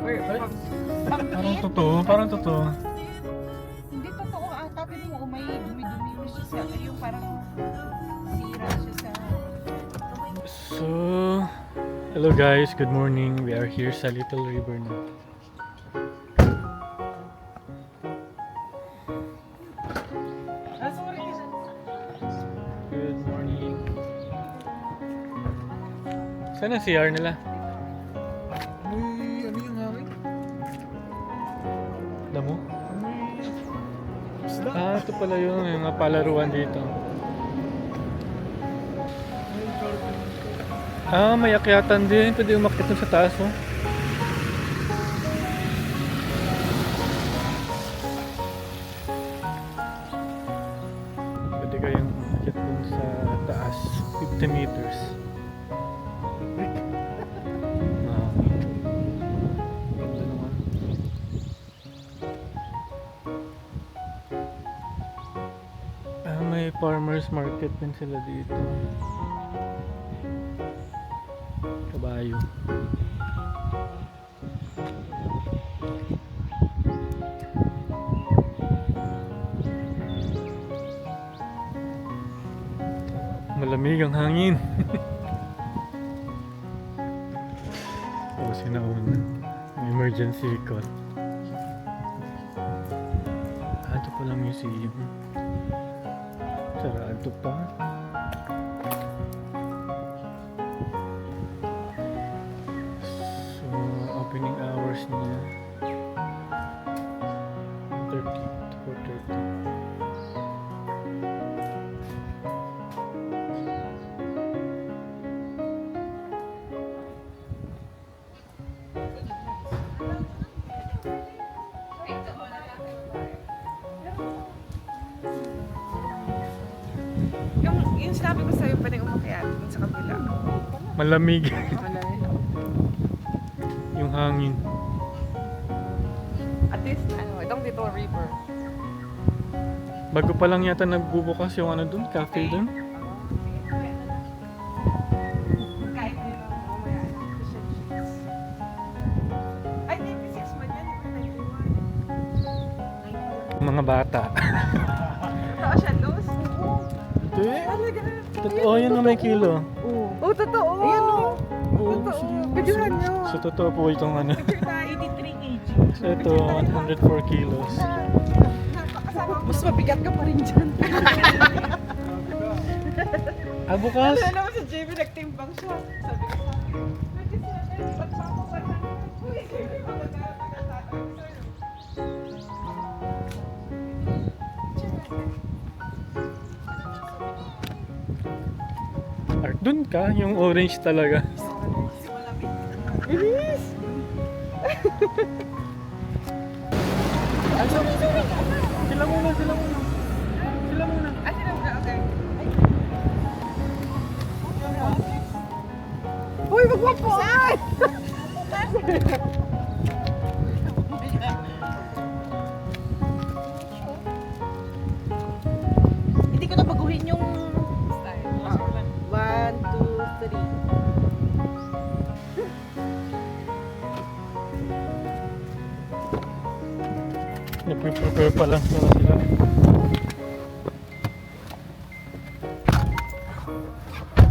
Parang totoo, parang totoo. Hindi totoo ata, pero yung may dumi-dumi siya sa, yung parang sira siya sa... So, hello guys, good morning. We are here sa Little River na. Good morning. Saan ang CR nila? May ano yung hangin? Damo? May isda? Ito pala yun, yung mga palaruan dito. May garden. May akyatan din. Pwede umakyat dun sa taas, oh. Pwede kayong umakyat dun sa taas. 50 meters. Ganda naman. May farmers market din sila dito. Kabayo. Malamig ang hangin. Sinauna. Emergency call. Ito pala museum. Sarado pa. So, opening hours niya 1:30 to 4:30. Yung sinabi ko sa'yo, pwedeng umakyat dun sa kabila. Malamig. Malay. Yung hangin. At least, itong dito river. Bago pa lang yata nagbubukas yung ano dun, cafe dun. Kahit din mamaya, fish and chips. Ay, 96 man yan, di ba? 91. Mga bata. Totoo siya, Luz? Oo. Hindi. Talaga. Totoo yan na may kilo. Oo, totoo. Ayan o. Oo, Totoo. Videohan nyo. So totoo po itong ano. Picture na 83 kg. So ito, 104 kilos. Mas mabigat ka pa rin dyan. Bukas? Ano naman sa JB, nagtimbang siya. Sabi ko sa akin, 27, ba't pa ako 100? Uy, JB, magkakatatang sa'yo. Art dun ka, yung orange talaga. Bilis! Sila muna, sila muna. Sila muna. Ah, sila muna, okay. Uy, magwapo! Ay! Hindi ko na baguhin yung style. 1, 2, 3. Nagpe-prepare pa lang para sila.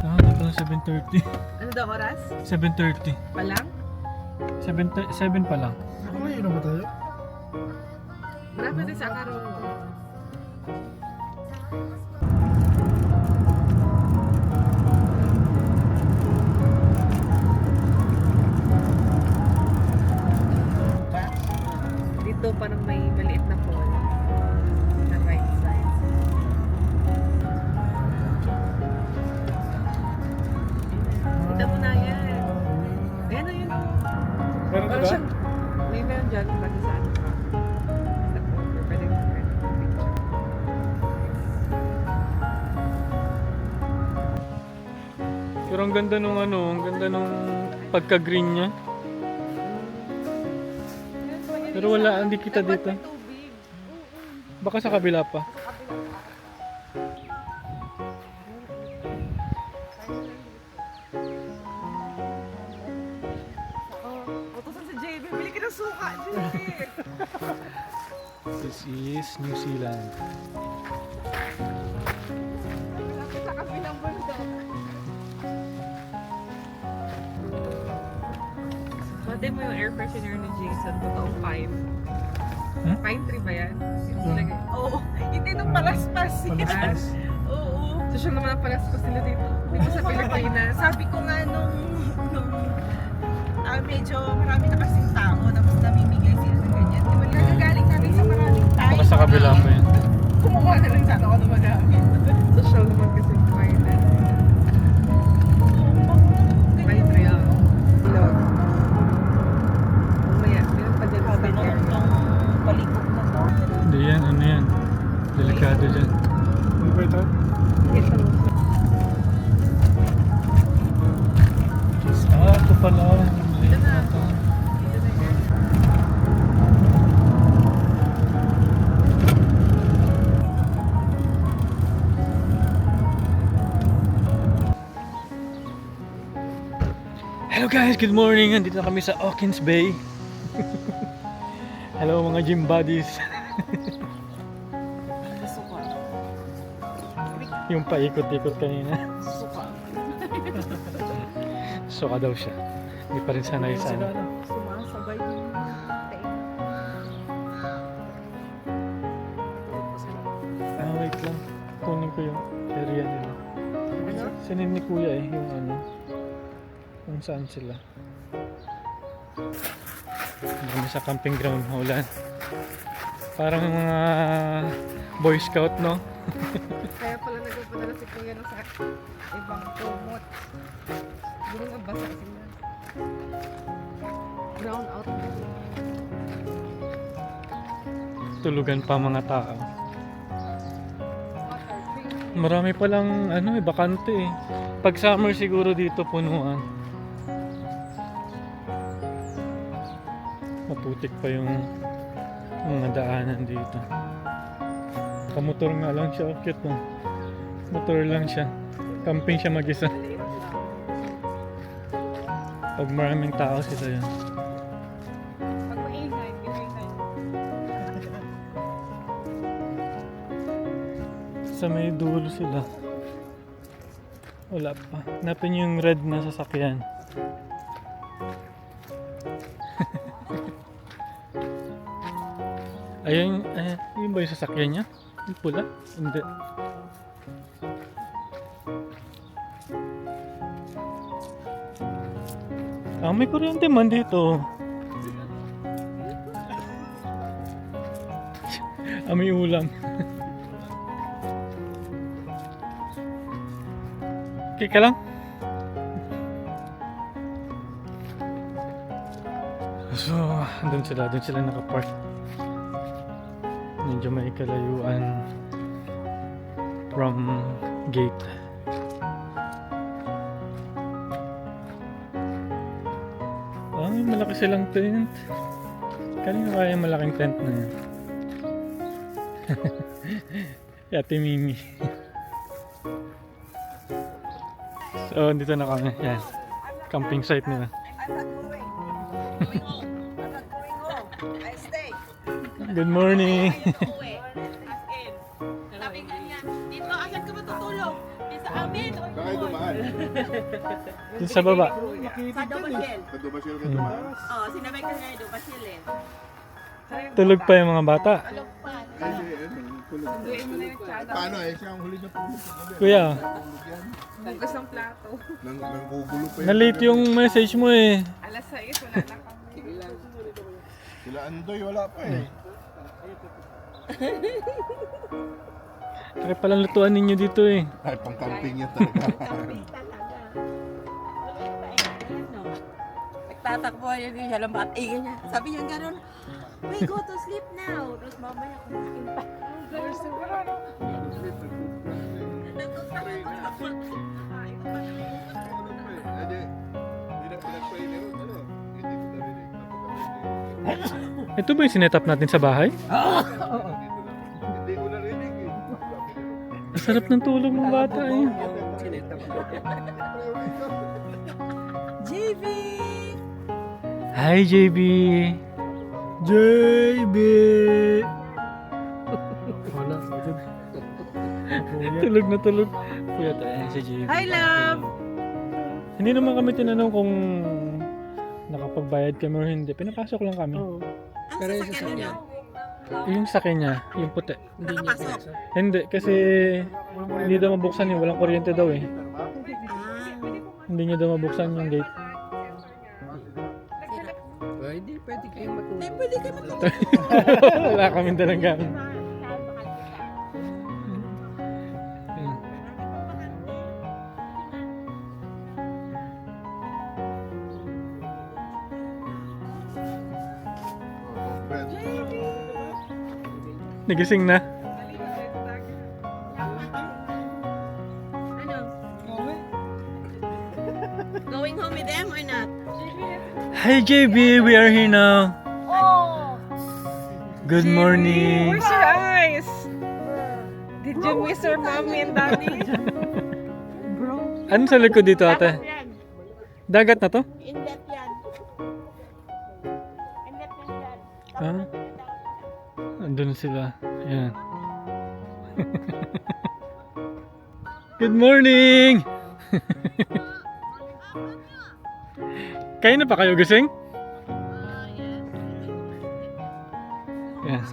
Ano pala 7:30? Ano daw oras? 7:30. Pa lang? 7 pa lang. Kumain na ba tayo? Marami din sa karon. Dito parang may maliit na pool. Na right side. Kita mo na yan. Ayan o, yun o. Meron Parang siyang, may meron dyan, basta sa ano ka. Sa cover, pwede mo picture. Pero ang ganda nung ano, ang ganda nung pagka-green niya. Pero wala, hindi kita dito. Baka sa kabila pa. Utusan sa JB, bili ka ng ng suka, Jay. This is New Zealand. Malapit sa kabilang bundok. Pwede mo yung air freshener ni Jason, totoong pine. Hmm? Pine tree ba yan? Oo. Hindi nung palaspas. Palaspas. Oo. So siya naman ang palaspas nila dito. Di ba sa Pilipinas? Sabi ko nga nung medyo marami na kasing tao tapos namimigay sila ng ganyan. Di ba nagagaling namin sa maraming tayo. Baka sa kabila pa yun. Kumuha na lang sana ako na magamit. Social naman kasi pine. Pine tree ako. Ilog. Mamaya, meron pa dyan sa Sabi nung area. palikot na to. Hindi yan, ano yan. Delikado dyan. Ano ba ito? Ito. Ito pala. Ito na. Ito na yun. Hello guys, good morning. Andito na kami sa Hawkins Bay. Hello mga gym buddies. Suka. Yung paikot-ikot kanina. Suka. Suka daw siya. Hindi pa rin sanay sa Sila ano. na. Sumasabay yung Wait lang. Kunin ko yung area nila. Ano? Sinin ni kuya yung ano. Kung saan sila. Hindi kami sa camping ground, Holland. Parang mga Boy Scout, no? Kaya pala nagpapadala si Kuya ng sa ibang kumot. Siguro nga basa sila. Brown out na lang. Tulugan pa mga tao. Water, drink. Marami palang ano bakante eh. Pag summer siguro dito punuan. Maputik pa yung mga daanan dito. Kamotor nga lang siya, cute no. Motor lang siya. Camping siya mag-isa. Pag maraming tao sila yun. Pag maingay, pinaingay. Sa may dulo sila. Wala pa. Hanapin yung red na sasakyan. Ayun, yun ba yung sasakyan niya? Yung pula? Hindi. May kuryente man dito. May ulam. Okay ka lang? So, doon sila nakapark. Medyo may kalayuan from gate. May malaki silang tent. Kanina kaya yung malaking tent na yun? Ate Mimi. So, dito na kami. Yan. Camping site nila. I'm not going. I'm not going home. I stay. Good morning. Uwi. As in. Sabi nga niya, dito agad ka matutulog. Di sa amin. Kakay dumaan. Dito sa baba. Sa Dobashel. Pag dumasyal ka dumaan. Oo, sinabay ka nga yung Dobashel eh. Tulog pa yung mga bata. Tulog pa. Kasi kulog. Sunduin mo na yung tsada. Paano siya ang huli na tulog. Kuya, Bukas ang plato. Nanggugulo pa na-late yung message mo eh. Alas 6, wala na kami. Sila Andoy, wala pa eh. Kaya palang lutuan ninyo dito eh. Ay, pang camping yan talaga. Camping talaga. Tuloy pa eh. No? Nagtatakbo yan yung siya lang at ingay niya. Sabi niya gano'n, we go to sleep now. Tapos mamaya kumain pa. Ito ba yung sinetap natin sa bahay? Hindi ko narinig eh. Ang sarap ng tulog ng bata eh. JV! Hi JB! JB! Wala, agad. Tulog na tulog. Kuya tayo, ayan si JB. Hi, love! Hindi naman kami tinanong kung nakapagbayad kami o hindi. Pinapasok lang kami. Oo. Ang Pero yung sasakyan niyo. Yung sa kanya, yung puti. Hindi niya Nakapasok. pinasa. Hindi, kasi hindi daw mabuksan yun. Walang kuryente daw eh. Hindi niya daw mabuksan yung gate. Hindi, pwede kayong matulog. Eh, pwede kayo matulog. Wala kaming dalang gamit. Ayun. Nagising na. Ano? Going home with them or not? Hi JB, we are here now. Oh! Good morning. Where's your eyes? Did you miss your mommy and daddy? Ano sa likod dito ate? Yan. Dagat na to? Inlet yan. Inlet na yan. Ah? Andun sila. Ayan. Good morning! Kayo na pa kayo gising? Yes.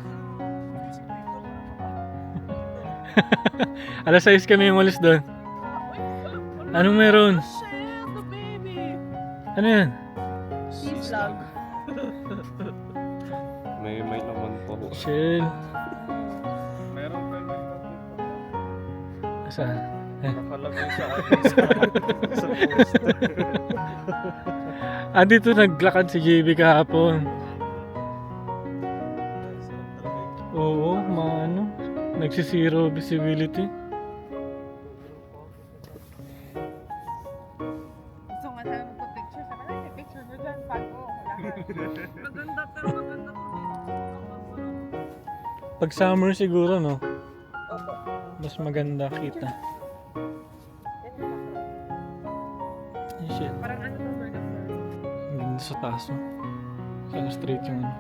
Alas 6 kami yung ulis doon. Anong meron? Shit, the baby! Ano yan? Peace vlog. May laman po. Chill. Meron pa Saan? Eh. nakalagay sa akin sa poster. Dito naglakad si JB kahapon. Oo, maano. Nagsisiro visibility. Gusto nga tayo magpa-picture. Sabi na, may picture nyo dyan. Pago. Maganda pero maganda po. Pag summer siguro, no? Mas maganda kita. Ay, shit. Parang ano to, bird of bird. Ang ganda sa taas, no? Sana straight yung ano.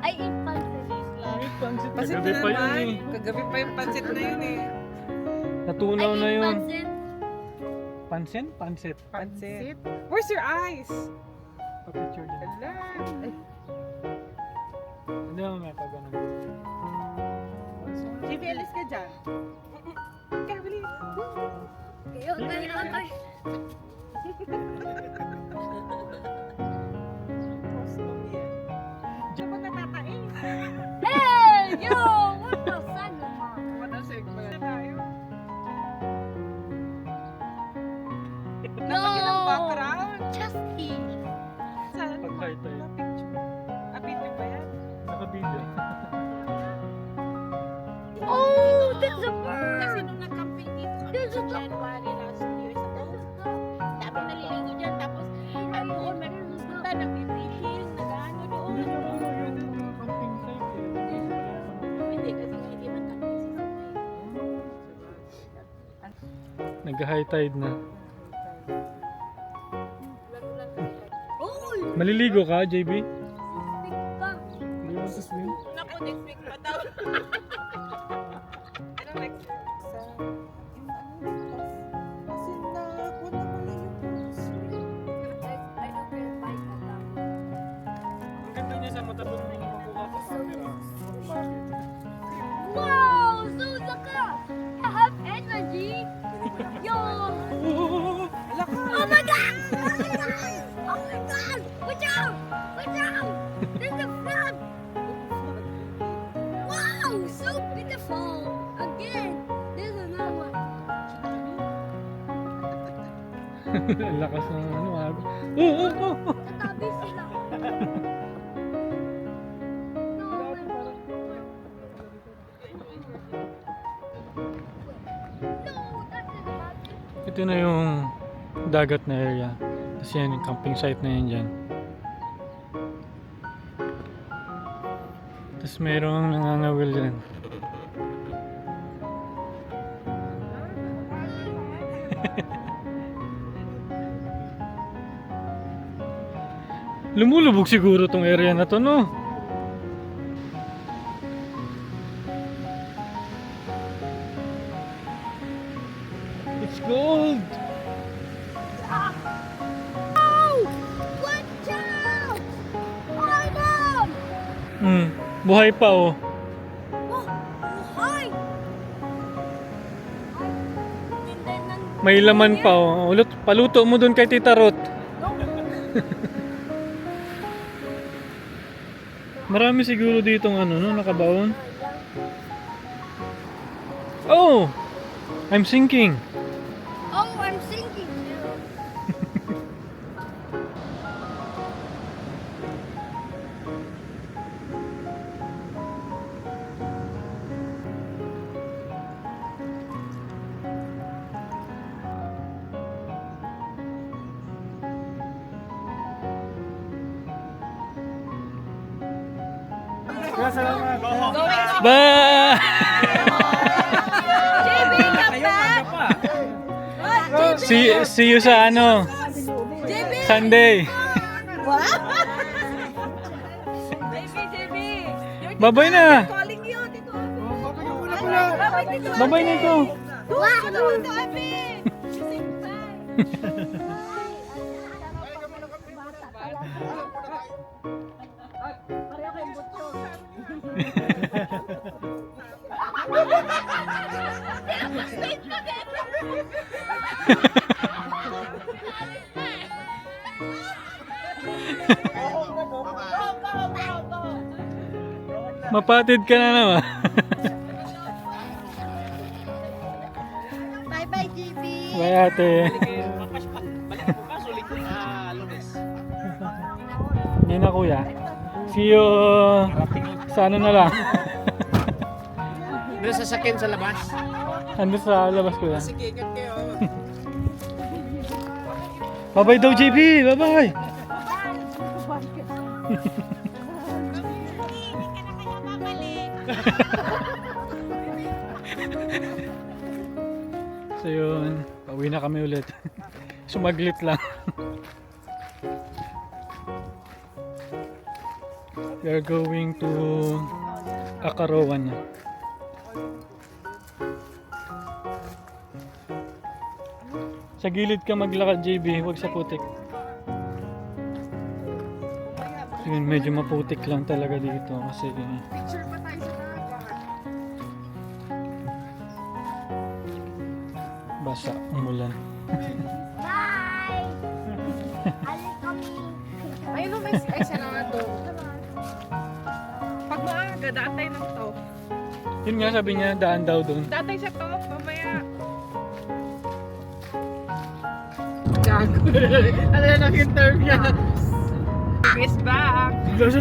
Ay, impulsive. Pansit Kagabi na pa yun naman. eh. Kagabi pa yung pansit na yun eh. Natunaw na yun. Pansin? Pansit. Pansit. Where's your eyes? Pa-picture din. Ala. Ay, Hindi naman may pag-ano. JB, alis ka dyan. Kaya, bilis. Custom yan. Diyan ba natatain? Hey, yo, what the son of mom? What a segment. Tayo. No, Ang background. Chesky. Saan? Pag-high tayo. Wala picture. Picture ba yan? Naka-video. Oh, that's a Kasi bird. nung nag-camping dito kami There's sa a duck. January last year sa dami naliligo dyan. Tapos, ay doon, may pupunta, nag-fishing, nag-ano doon. Camping site Hindi, kasi nga hindi man kami Nag-high tide na. laro lang kami. Oh, Maliligo ka, JB? stick ka. Hindi mo sa swim? Naku, next week pa daw. Ano next year? Sa... Yung ano, kasi nakuha na mo lang yung I don't get bike at all. Ang ganda niya sa mata doon mo makuha sa camera. Wow, Suzuka, I have energy. Yo, oh my god, oh my god, oh my god, watch out, watch out, there's a frog. Wow, so beautiful. Again, there's another one. Ang lakas ng ano, oh. Tatabi sila. No, that's in the bathroom. Ito na yung dagat na area. Tapos yan, yung camping site na yan dyan. Tapos mayroong nangangawil dyan. Lumulubog siguro tong area na to, no? It's gold! Oh! Watch out! Oh no! Buhay pa, oh. Oh, hi! Ganda ng... May laman pa, oh. Paluto mo dun kay Tita Ruth. Marami siguro ditong ano, no, nakabaon. Oh! I'm sinking. Oh, I'm sinking too. Bye! See you sa ano? Sunday. JB! Babay na. Calling you, Tito Abby. Babay na ito. Tito Abby! Sing bye! Mapatid ka na naman. Bye-bye, GB. Bye, ate. Hindi na, kuya. See you sa ano na lang. May sasakyan sa labas. Ando sa labas, kuya. Sige, ingat kayo. Bye-bye daw, JB. Bye-bye. So yun, pauwi na kami ulit. Sumaglit lang. We are going to Akarowan na. Sa gilid ka maglakad, JB, huwag sa putik. Yun, medyo maputik lang talaga dito kasi Picture pa tayo sa dagat. basa, umulan. Bye! Alis kami. Ayun o, may ay sarado. Pag maaga, datay ng to. Yun nga sabi niya, daan daw doon. Datay sa to, mamaya. Gago. Ano na lang yung term niya? JB's back.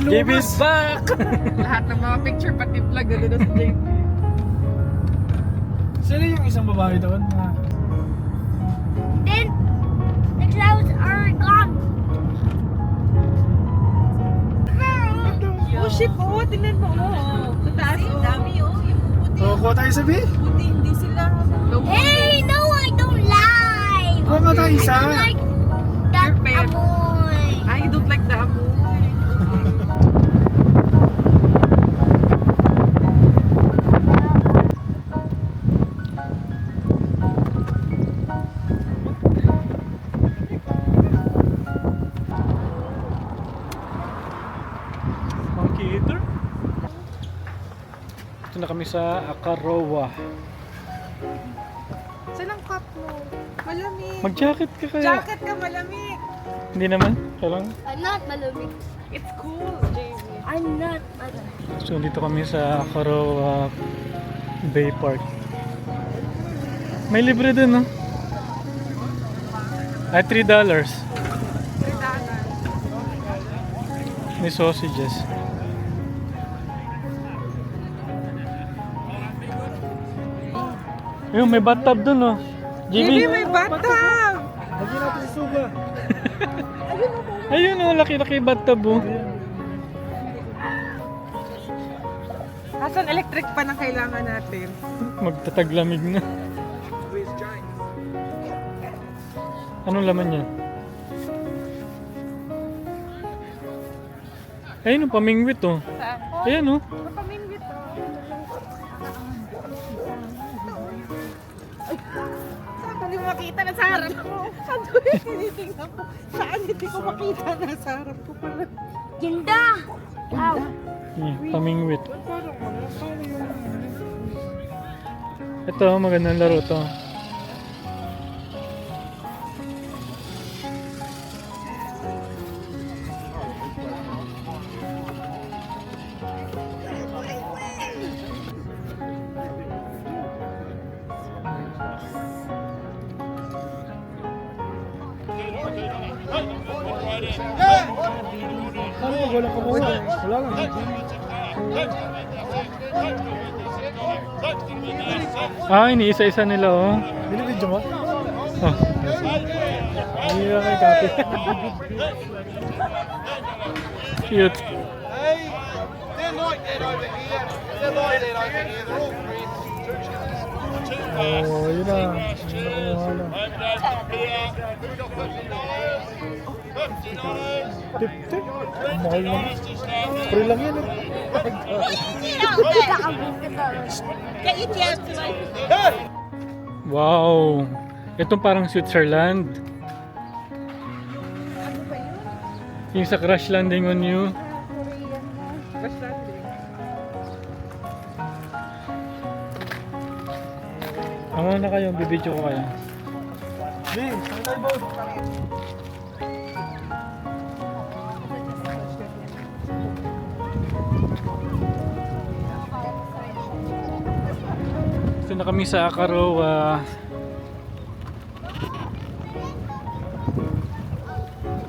JB's back! Lahat ng mga picture pati vlog na doon sa JB. Sino yung isang babae doon? Then, the clouds are gone. Oh shit, oh, tingnan mo. Oh. Sa taas, oh. Dami oh, yung puti. Kuha tayo sabi? Puti, hindi sila. Hey, no, I don't lie. Kuha tayo isa. I don't like that You're fair. amoy. I don't like the amoy. Monkey eater? Ito na kami sa Akarowa. Saan ang cup mo? Malamig. Mag-jacket ka kaya? Jacket ka, malamig. Hindi naman, kailangan. I'm not malamig. It's cool, JB. I'm not malamig. So dito kami sa Akarowa Bay Park. May libre din, no? Ay, $3. May sausages. Ayun, may bathtub dun, oh. Jimmy, Jimmy! may bathtub! Lagi natin suga. Ayun, oh, laki-laki bathtub, oh. Asan electric pa na kailangan natin? Magtataglamig na. Anong laman niya? Ayun, oh, pamingwit, oh. Ayan, oh. Saan ko hindi makita na sa harap ko? Saan ko tinitingnan ko? Saan hindi ko makita na sa harap ko pala? Ganda! Wow! Pamingwit. Ito, magandang laro to. Paano pag walang kumuha? Wala lang. Ah, iniisa-isa nila, oh. Binibidyo mo? Oh. Hindi na kayo copy. Cute. Oo, yun na. Nakuha na. Tip-tip. Ang mahal naman. Free lang yan eh. Wow. Itong parang Switzerland. Yung sa Crash Landing on You. Crash landing. Ano na kayo? Bibidyo ko kayo. Hey, saan tayo boat? Ito na kami sa Akarowa.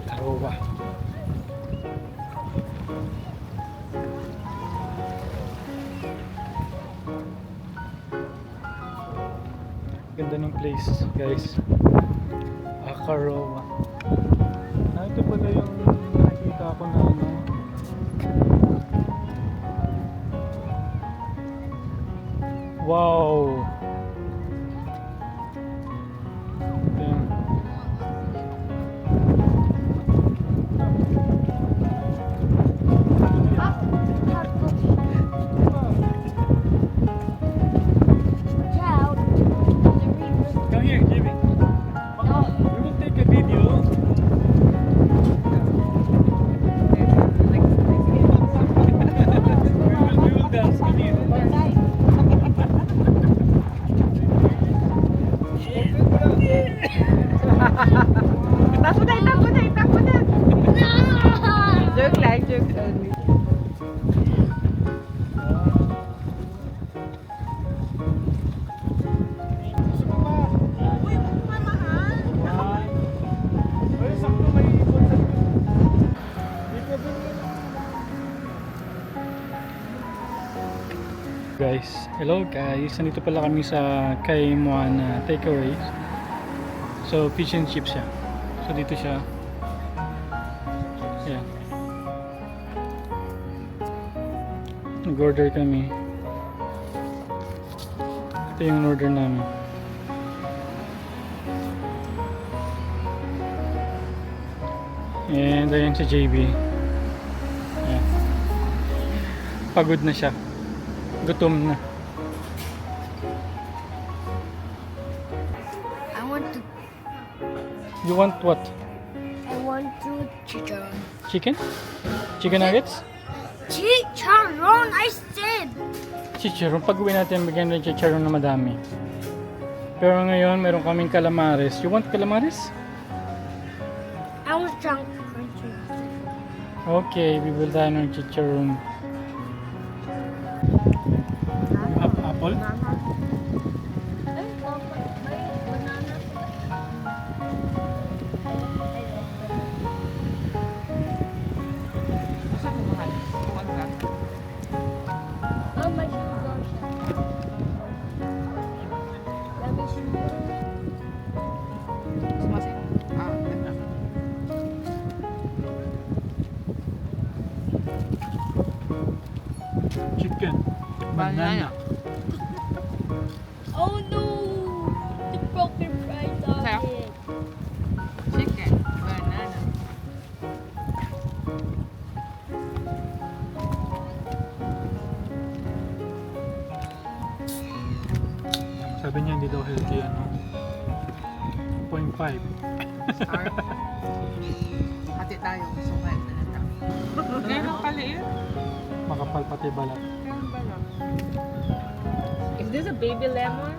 Akarowa. Ganda ng place, guys. Akarowa. Ah, ito pala yung nakikita ko na ano. Wow! Ayan. Ciao! Come here, Jimmy. We will take a video. We will dance. Come here. Tapo na, tapo na, tapo na. Joke lang, joke only. Ay, sakto may ipon sa... Guys, hello guys. Nandito pala kami sa kay Moana Takeaway. So, fish and chips siya. So, dito siya. Ayan. Nag-order kami. Ito yung order namin. And ayan si JB. Ayan. Pagod na siya. Gutom na. I want to. You want what? I want to chicharon. Chicken? Chicken nuggets? Chicharon, I said. Chicharon. Pag uwi natin, bigyan ng chicharon na madami. Pero ngayon, meron kaming calamares. You want calamares? I was drunk. Crunchy. Okay, we will dine on chicharon. Apple? Saan mo mahal? Tuwan ka. Oh, my sugar. Sumasin. Ganda. Chicken. Banana. Oh no! The broken fries on Kaya? it. Chicken. Banana. Sabi niya hindi daw healthy ano. 2.5. Star. Hati tayo. Sungay na lang tayo. Ganyan ang kaliit. Makapal pati balat. Ganyan ba lang? Is this a baby lemon?